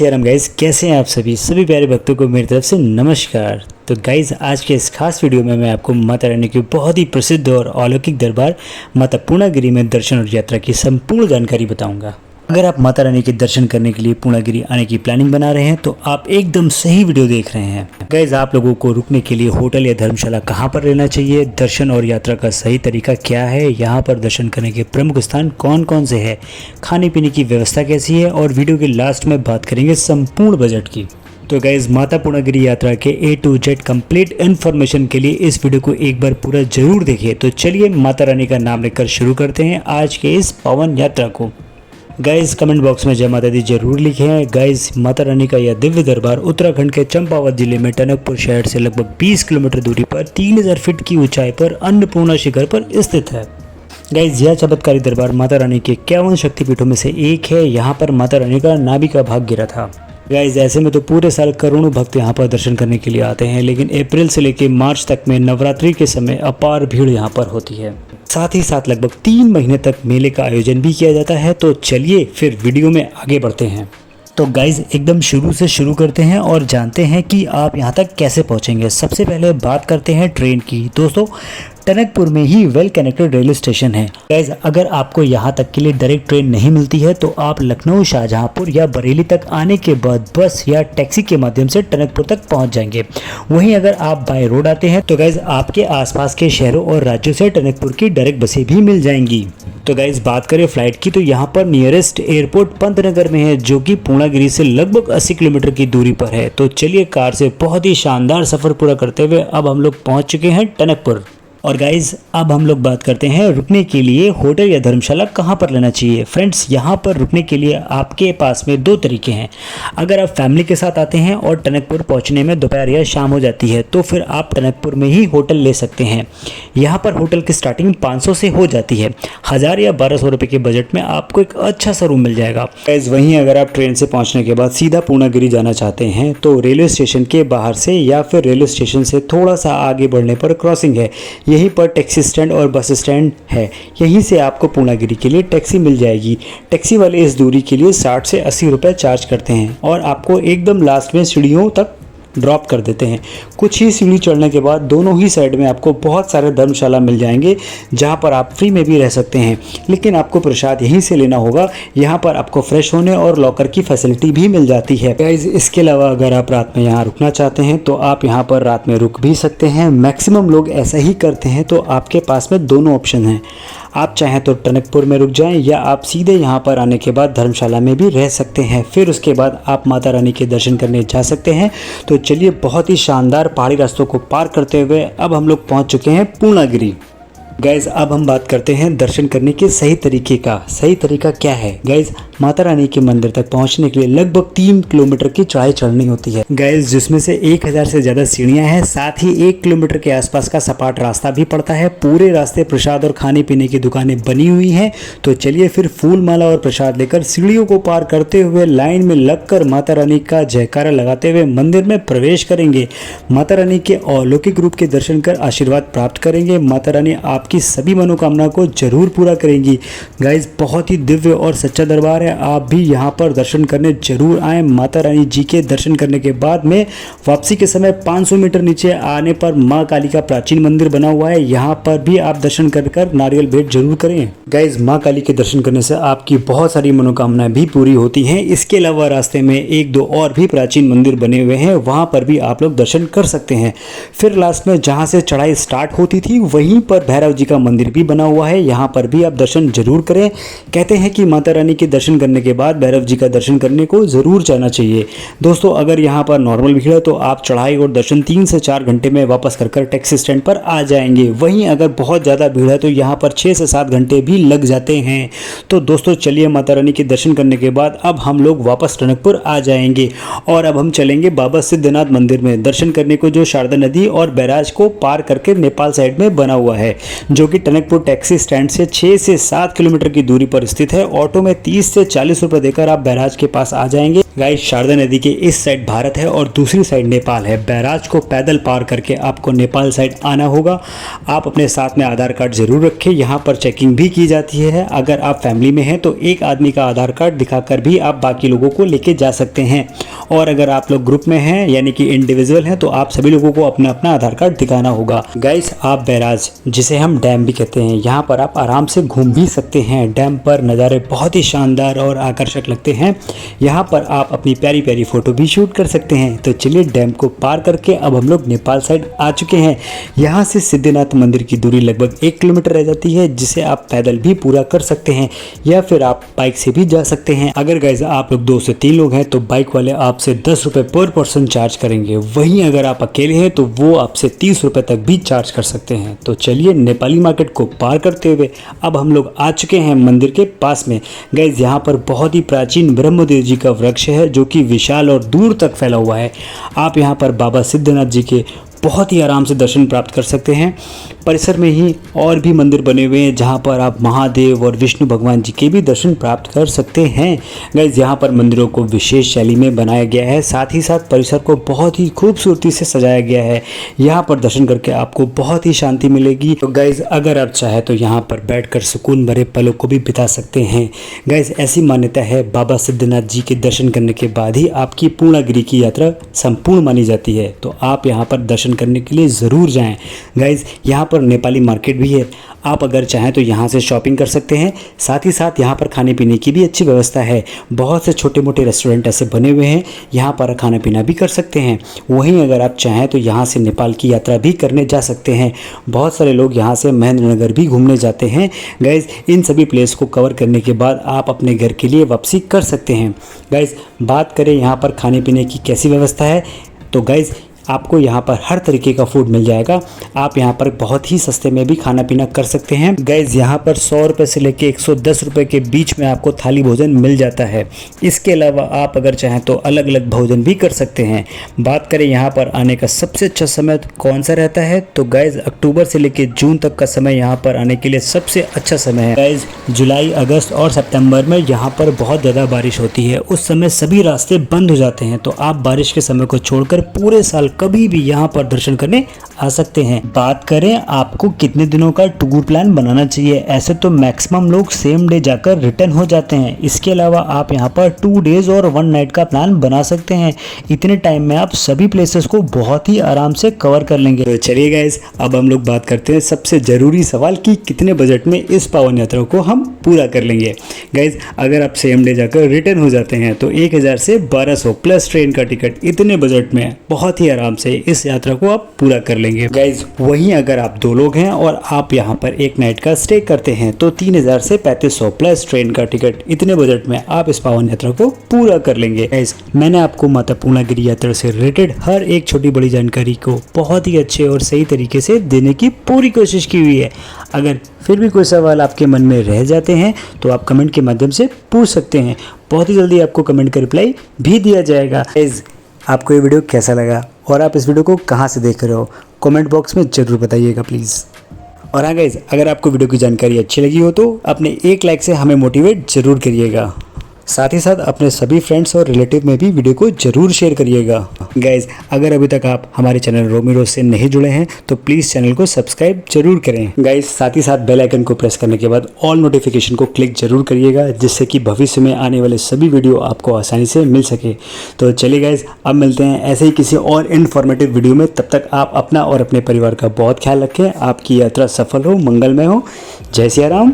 Siyaram guys, कैसे हैं आप सभी प्यारे भक्तों को मेरी तरफ से नमस्कार। तो गाइज आज के इस खास वीडियो में मैं आपको माता रानी की बहुत ही प्रसिद्ध और अलौकिक दरबार माता पूर्णागिरी में दर्शन और यात्रा की संपूर्ण जानकारी बताऊंगा। अगर आप माता रानी के दर्शन करने के लिए पूर्णागिरी आने की प्लानिंग बना रहे हैं तो आप एकदम सही वीडियो देख रहे हैं। गाइज आप लोगों को रुकने के लिए होटल या धर्मशाला कहाँ पर लेना चाहिए, दर्शन और यात्रा का सही तरीका क्या है, यहाँ पर दर्शन करने के प्रमुख स्थान कौन कौन से हैं, खाने पीने की व्यवस्था कैसी है और वीडियो के लास्ट में बात करेंगे संपूर्ण बजट की। तो गाइज माता पूर्णागिरी यात्रा के A to Z complete information के लिए इस वीडियो को एक बार पूरा जरूर देखिए। तो चलिए माता रानी का नाम लेकर शुरू करते हैं आज के इस पावन यात्रा को। गाइज कमेंट बॉक्स में जय माता दी जरूर लिखें। गाइज माता रानी का यह दिव्य दरबार उत्तराखंड के चंपावत जिले में टनकपुर शहर से लगभग 20 किलोमीटर दूरी पर 3000 फीट की ऊंचाई पर अन्नपूर्णा शिखर पर स्थित है। गाइज यह चमत्कारी दरबार माता रानी के 51 शक्तिपीठों में से एक है। यहाँ पर माता रानी का नाभि का भाग गिरा था। गाइज ऐसे में तो पूरे साल करोड़ों भक्त यहाँ पर दर्शन करने के लिए आते हैं, लेकिन अप्रैल से लेकर मार्च तक में नवरात्रि के समय अपार भीड़ यहाँ पर होती है। साथ ही साथ लगभग 3 महीने तक मेले का आयोजन भी किया जाता है। तो चलिए फिर वीडियो में आगे बढ़ते हैं। तो गाइज एकदम शुरू से शुरू करते हैं और जानते हैं कि आप यहाँ तक कैसे पहुँचेंगे। सबसे पहले बात करते हैं ट्रेन की। दोस्तों टनकपुर में ही वेल कनेक्टेड रेलवे स्टेशन है। गाइज अगर आपको यहाँ तक के लिए डायरेक्ट ट्रेन नहीं मिलती है तो आप लखनऊ, शाहजहांपुर या बरेली तक आने के बाद बस या टैक्सी के माध्यम से टनकपुर तक पहुँच जाएंगे। वहीं अगर आप बाय रोड आते हैं तो गाइज आपके आसपास के शहरों और राज्यों से टनकपुर की डायरेक्ट बसें भी मिल जाएंगी। तो गाइज बात करें फ्लाइट की तो यहाँ पर नियरेस्ट एयरपोर्ट पंतनगर में है, जो कि पूर्णागिरी से लगभग 80 किलोमीटर की दूरी पर है। तो चलिए कार से बहुत ही शानदार सफर पूरा करते हुए अब हम लोग पहुँच चुके हैं टनकपुर। और गाइज अब हम लोग बात करते हैं रुकने के लिए होटल या धर्मशाला कहाँ पर लेना चाहिए। फ्रेंड्स यहाँ पर रुकने के लिए आपके पास में 2 तरीके हैं। अगर आप फैमिली के साथ आते हैं और टनकपुर पहुँचने में दोपहर या शाम हो जाती है तो फिर आप टनकपुर में ही होटल ले सकते हैं। यहाँ पर होटल की स्टार्टिंग 500 से हो जाती है। 1000 या 1200 रुपये के बजट में आपको एक अच्छा सा रूम मिल जाएगा। गाइज वहीं अगर आप ट्रेन से पहुँचने के बाद सीधा पूर्णागिरी जाना चाहते हैं तो रेलवे स्टेशन के बाहर से या फिर रेलवे स्टेशन से थोड़ा सा आगे बढ़ने पर क्रॉसिंग है, यहीं पर टैक्सी स्टैंड और बस स्टैंड है। यहीं से आपको पूर्णागिरी के लिए टैक्सी मिल जाएगी। टैक्सी वाले इस दूरी के लिए 60 से 80 रुपये चार्ज करते हैं और आपको एकदम लास्ट में सीढ़ियों तक ड्रॉप कर देते हैं। कुछ ही सीढ़ी चढ़ने के बाद दोनों ही साइड में आपको बहुत सारे धर्मशाला मिल जाएंगे, जहां पर आप फ्री में भी रह सकते हैं, लेकिन आपको प्रसाद यहीं से लेना होगा। यहां पर आपको फ्रेश होने और लॉकर की फैसिलिटी भी मिल जाती है। गाइस इसके अलावा अगर आप रात में यहाँ रुकना चाहते हैं तो आप यहाँ पर रात में रुक भी सकते हैं। मैक्सिमम लोग ऐसा ही करते हैं। तो आपके पास में दोनों ऑप्शन हैं। आप चाहें तो टनकपुर में रुक जाएं या आप सीधे यहाँ पर आने के बाद धर्मशाला में भी रह सकते हैं। फिर उसके बाद आप माता रानी के दर्शन करने जा सकते हैं। तो चलिए बहुत ही शानदार पहाड़ी रास्तों को पार करते हुए अब हम लोग पहुँच चुके हैं पूर्णागिरी। गाइज अब हम बात करते हैं दर्शन करने के सही तरीके का। सही तरीका क्या है? गाइज माता रानी के मंदिर तक पहुंचने के लिए लगभग 3 किलोमीटर की चढ़ाई चढ़नी होती है। गाइज जिसमें से 1000 से ज़्यादा सीढ़ियां हैं, साथ ही 1 किलोमीटर के आसपास का सपाट रास्ता भी पड़ता है। पूरे रास्ते प्रसाद और खाने पीने की दुकानें बनी हुई हैं। तो चलिए फिर फूल माला और प्रसाद लेकर सीढ़ियों को पार करते हुए लाइन में लगकर माता रानी का जयकारा लगाते हुए मंदिर में प्रवेश करेंगे। माता रानी के अलौकिक रूप के दर्शन कर आशीर्वाद प्राप्त करेंगे। माता रानी आपकी सभी मनोकामना को जरूर पूरा करेंगी। गाइज बहुत ही दिव्य और सच्चा दरबार है। आप भी यहाँ पर दर्शन करने जरूर आएं। माता रानी जी के दर्शन करने के बाद में वापसी के समय 500 मीटर नीचे आने पर माँ काली का प्राचीन मंदिर बना हुआ है। यहाँ पर भी आप दर्शन कर नारियल भेंट जरूर करें। गाइज माँ काली के दर्शन करने से आपकी बहुत सारी मनोकामनाएं भी पूरी होती हैं। इसके अलावा रास्ते में 1-2 और भी प्राचीन मंदिर बने हुए हैं, वहाँ पर भी आप लोग दर्शन कर सकते हैं। फिर लास्ट में जहाँ से चढ़ाई स्टार्ट होती थी वहीं पर भैरव जी का मंदिर भी बना हुआ है। यहाँ पर भी आप दर्शन जरूर करें। कहते हैं कि माता रानी के दर्शन करने के बाद भैरव जी का दर्शन करने को जरूर जाना चाहिए। दोस्तों अगर यहाँ पर नॉर्मल भीड़ है तो आप चढ़ाई और दर्शन 3 से 4 घंटे में वापस कर टैक्सी स्टैंड पर आ जाएंगे। वहीं अगर बहुत ज़्यादा भीड़ है तो यहाँ पर 6 से 7 घंटे भी लग जाते हैं। तो दोस्तों चलिए माता रानी के दर्शन करने के बाद अब हम लोग वापस टनकपुर आ जाएंगे और अब हम चलेंगे बाबा सिद्धनाथ मंदिर में दर्शन करने को, जो शारदा नदी और बैराज को पार करके नेपाल साइड में बना हुआ है, जो कि टनकपुर टैक्सी स्टैंड से 6 से 7 किलोमीटर की दूरी पर स्थित है। ऑटो में 30 से 40 रुपये देकर आप बैराज के पास आ जाएंगे। गाइस शारदा नदी के इस साइड भारत है और दूसरी साइड नेपाल है। बैराज को पैदल पार करके आपको नेपाल साइड आना होगा। आप अपने साथ में आधार कार्ड जरूर रखें। यहाँ पर चेकिंग भी की जाती है। अगर आप फैमिली में हैं तो एक आदमी का आधार कार्ड दिखाकर भी आप बाकी लोगों को लेके जा सकते हैं, और अगर आप लोग ग्रुप में हैं यानी कि इंडिविजुअल हैं तो आप सभी लोगों को अपना अपना आधार कार्ड दिखाना होगा। गाइस आप बैराज, जिसे हम डैम भी कहते हैं, यहाँ पर आप आराम से घूम भी सकते हैं। डैम पर नज़ारे बहुत ही शानदार और आकर्षक लगते हैं। यहाँ पर आप अपनी प्यारी प्यारी फोटो भी शूट कर सकते हैं। तो चलिए डैम को पार करके अब हम लोग नेपाल साइड आ चुके हैं। यहाँ से सिद्धिनाथ मंदिर की दूरी लगभग 1 किलोमीटर रह जाती है, जिसे आप पैदल भी पूरा कर सकते हैं या फिर आप बाइक से भी जा सकते हैं। अगर गाइस आप लोग 2 से 3 लोग हैं तो बाइक वाले आपसे 10 रुपये पर पर्सन चार्ज करेंगे। वहीं अगर आप अकेले हैं तो वो आपसे 30 रुपये तक भी चार्ज कर सकते हैं। तो चलिए नेपाली मार्केट को पार करते हुए अब हम लोग आ चुके हैं मंदिर के पास में। गाइस यहाँ पर बहुत ही प्राचीन ब्रह्मदेव जी का वृक्ष है जो कि विशाल और दूर तक फैला हुआ है। आप यहाँ पर बाबा सिद्धनाथ जी के बहुत ही आराम से दर्शन प्राप्त कर सकते हैं। परिसर में ही और भी मंदिर बने हुए हैं जहाँ पर आप महादेव और विष्णु भगवान जी के भी दर्शन प्राप्त कर सकते हैं। गाइस यहाँ पर मंदिरों को विशेष शैली में बनाया गया है, साथ ही साथ परिसर को बहुत ही खूबसूरती से सजाया गया है। यहाँ पर दर्शन करके आपको बहुत ही शांति मिलेगी। तो गाइस अगर आप चाहे तो यहाँ पर बैठकर सुकून भरे पलों को भी बिता सकते हैं। गाइस ऐसी मान्यता है बाबा सिद्धनाथ जी के दर्शन करने के बाद ही आपकी पूर्णागिरि की यात्रा संपूर्ण मानी जाती है। तो आप यहाँ पर दर्शन करने के लिए ज़रूर जाएं। गाइस यहाँ पर नेपाली मार्केट भी है। आप अगर चाहें तो यहाँ से शॉपिंग कर सकते हैं। साथ ही साथ यहाँ पर खाने पीने की भी अच्छी व्यवस्था है। बहुत से छोटे मोटे रेस्टोरेंट ऐसे बने हुए हैं, यहाँ पर खाना पीना भी कर सकते हैं। वहीं अगर आप चाहें तो यहाँ से नेपाल की यात्रा भी करने जा सकते हैं। बहुत सारे लोग यहाँ से महेंद्रनगर भी घूमने जाते हैं। गाइस इन सभी प्लेस को कवर करने के बाद आप अपने घर के लिए वापसी कर सकते हैं। गाइस बात करें यहाँ पर खाने पीने की कैसी व्यवस्था है, तो गाइस आपको यहाँ पर हर तरीके का फूड मिल जाएगा। आप यहाँ पर बहुत ही सस्ते में भी खाना पीना कर सकते हैं। गाइस यहाँ पर 100 रुपये से लेके 110 रुपये के बीच में आपको थाली भोजन मिल जाता है। इसके अलावा आप अगर चाहें तो अलग अलग भोजन भी कर सकते हैं। बात करें यहाँ पर आने का सबसे अच्छा समय कौन सा रहता है, तो गाइस अक्टूबर से लेके जून तक का समय यहाँ पर आने के लिए सबसे अच्छा समय है। गाइस जुलाई, अगस्त और सितंबर में यहाँ पर बहुत ज़्यादा बारिश होती है। उस समय सभी रास्ते बंद हो जाते हैं। तो आप बारिश के समय को छोड़कर पूरे साल कभी भी यहाँ पर दर्शन करने आ सकते हैं। बात करें आपको कितने दिनों का टूर प्लान बनाना चाहिए, ऐसे तो मैक्सिमम लोग सेम डे जाकर रिटर्न हो जाते हैं। इसके अलावा आप यहाँ पर 2 डेज और 1 नाइट का प्लान बना सकते हैं। इतने टाइम में आप सभी प्लेसेस को बहुत ही आराम से कवर कर लेंगे। तो चलिए गाइस अब हम लोग बात करते हैं सबसे जरूरी सवाल कि कितने बजट में इस पावन यात्रा को हम पूरा कर लेंगे। गाइस अगर आप सेम डे जाकर रिटर्न हो जाते हैं तो 1000 से 1200 प्लस ट्रेन का टिकट, इतने बजट में बहुत ही आराम से इस यात्रा को आप पूरा कर लेंगे। गाइज वहीं अगर आप 2 लोग हैं और आप यहाँ पर 1 नाइट का स्टे करते हैं तो 3000 से 3500 प्लस ट्रेन का टिकट, इतने बजट में आप इस पावन यात्रा को पूरा कर लेंगे। गाइज मैंने आपको माता पूर्णागिरि यात्रा से रिलेटेड हर एक छोटी बड़ी जानकारी को बहुत ही अच्छे और सही तरीके से देने की पूरी कोशिश की हुई है। अगर फिर भी कोई सवाल आपके मन में रह जाते हैं तो आप कमेंट के माध्यम से पूछ सकते हैं। बहुत ही जल्दी आपको कमेंट का रिप्लाई भी दिया जाएगा। गाइज आपको ये वीडियो कैसा लगा और आप इस वीडियो को कहाँ से देख रहे हो, कमेंट बॉक्स में ज़रूर बताइएगा प्लीज़। और हाँ गाइज अगर आपको वीडियो की जानकारी अच्छी लगी हो तो अपने 1 लाइक से हमें मोटिवेट ज़रूर करिएगा। साथ ही साथ अपने सभी फ्रेंड्स और रिलेटिव में भी वीडियो को जरूर शेयर करिएगा। गाइज अगर अभी तक आप हमारे चैनल रोमी रोज से नहीं जुड़े हैं तो प्लीज़ चैनल को सब्सक्राइब जरूर करें। गाइज साथ ही साथ बेल आइकन को प्रेस करने के बाद ऑल नोटिफिकेशन को क्लिक जरूर करिएगा, जिससे कि भविष्य में आने वाले सभी वीडियो आपको आसानी से मिल सके। तो चलिए गाइज अब मिलते हैं ऐसे ही किसी और इन्फॉर्मेटिव वीडियो में। तब तक आप अपना और अपने परिवार का बहुत ख्याल रखें। आपकी यात्रा सफल हो, मंगलमय हो। जय सिया राम।